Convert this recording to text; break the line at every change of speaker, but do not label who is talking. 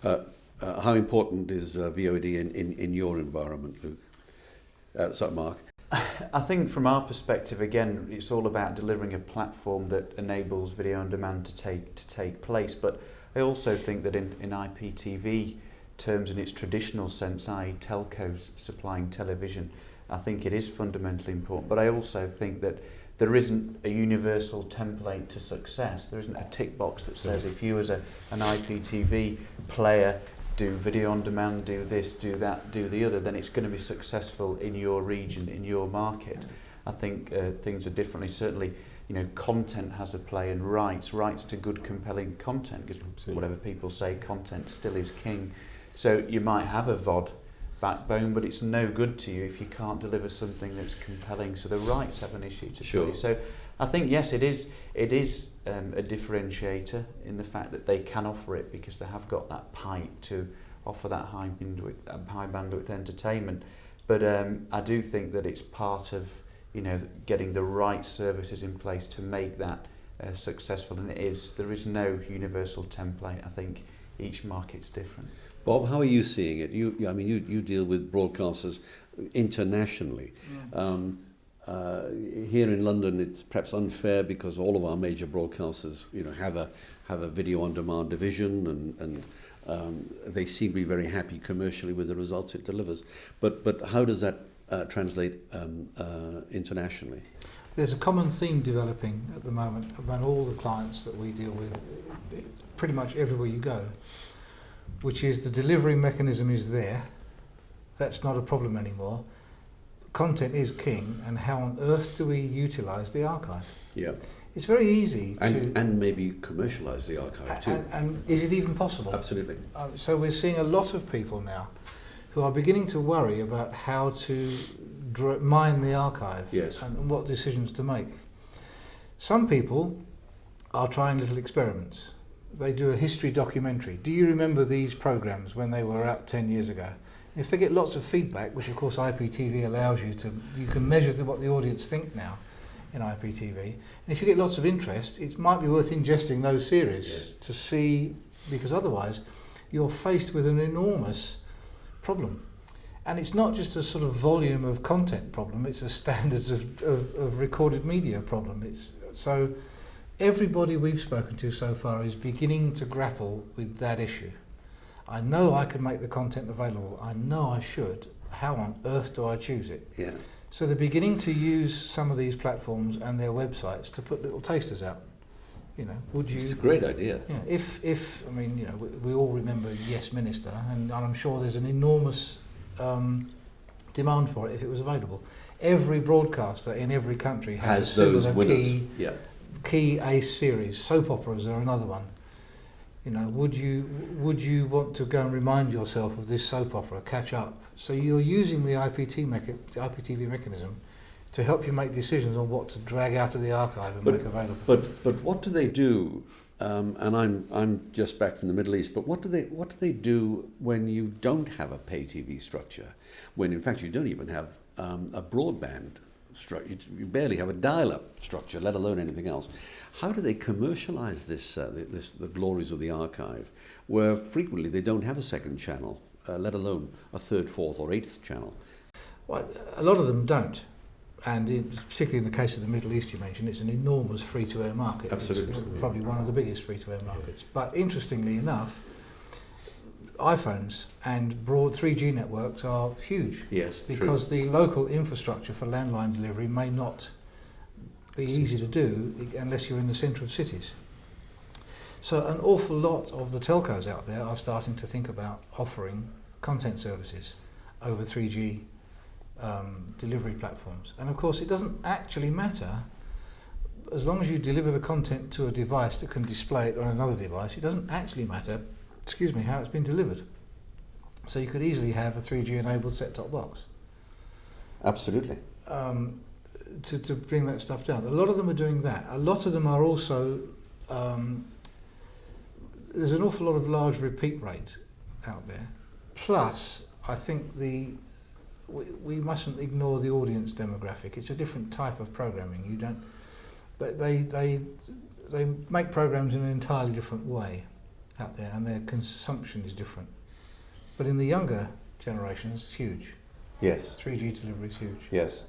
How important is VoD in your environment, Luke? Mark?
I think from our perspective, again, it's all about delivering a platform that enables video on demand to take place. But I also think that in IPTV terms, in its traditional sense, i.e. telcos supplying television, I think it is fundamentally important. But I also think that there isn't a universal template to success. There isn't a tick box that says if you as an IPTV player do video on demand, do this, do that, do the other, then it's going to be successful in your region, in your market. I think things are differently. Certainly, content has a play, and rights to good, compelling content, because whatever people say, content still is king. So you might have a VoD backbone, but it's no good to you if you can't deliver something that's compelling. So the rights have an issue to play. So I think, yes, it is a differentiator in the fact that they can offer it because they have got that pipe to offer that high bandwidth entertainment. But I do think that it's part of getting the right services in place to make that successful, and there is no universal template. I think each market's different.
Bob, how are you seeing it? You deal with broadcasters internationally. Here in London, it's perhaps unfair because all of our major broadcasters, have a video on demand division, and they seem to be very happy commercially with the results it delivers. But how does that translate internationally?
There's a common theme developing at the moment among all the clients that we deal with, pretty much everywhere you go, which is the delivery mechanism is there. That's not a problem anymore. Content is king, and how on earth do we utilise the archive? Yeah. It's very easy
and maybe commercialise the archive too.
And is it even possible?
Absolutely.
So we're seeing a lot of people now who are beginning to worry about how to mine the archive, and what decisions to make. Some people are trying little experiments. They do a history documentary. Do you remember these programmes when they were out 10 years ago? If they get lots of feedback, which of course IPTV allows you to, you can measure what the audience think now in IPTV. And if you get lots of interest, it might be worth ingesting those series to see, because otherwise you're faced with an enormous problem. And it's not just a sort of volume of content problem, it's a standards of recorded media problem. So everybody we've spoken to so far is beginning to grapple with that issue. I know I can make the content available. I know I should. How on earth do I choose it? Yeah. So they're beginning to use some of these platforms and their websites to put little tasters out. Would you?
It's a great idea.
Yeah. We all remember Yes Minister, and I'm sure there's an enormous demand for it if it was available. Every broadcaster in every country has a similar key ace series. Soap operas are another one. Would you want to go and remind yourself of this soap opera, catch up? So you're using the IPTV mechanism to help you make decisions on what to drag out of the archive and make available.
But what do they do? And I'm just back from the Middle East. But what do they do when you don't have a pay TV structure? When in fact you don't even have a broadband structure, you barely have a dial-up structure, let alone anything else. How do they commercialise the glories of the archive, where frequently they don't have a second channel, let alone a third, fourth, or eighth channel?
Well, a lot of them don't, and particularly in the case of the Middle East you mentioned, it's an enormous free-to-air market.
Absolutely,
it's probably one of the biggest free-to-air markets. But interestingly enough, iPhones and broad 3G networks are huge.
Yes,
because the local infrastructure for landline delivery may not be easy to do unless you're in the centre of cities. So an awful lot of the telcos out there are starting to think about offering content services over 3G delivery platforms. And of course it doesn't actually matter, as long as you deliver the content to a device that can display it on another device, it doesn't actually matter how it's been delivered. So you could easily have a 3G enabled set-top box.
Absolutely.
To bring that stuff down. A lot of them are doing that. A lot of them are also, there's an awful lot of large repeat rate out there. Plus, I think we mustn't ignore the audience demographic. It's a different type of programming. They make programs in an entirely different way. out there, and their consumption is different. But in the younger generations, it's huge.
Yes.
3G delivery is huge.
Yes.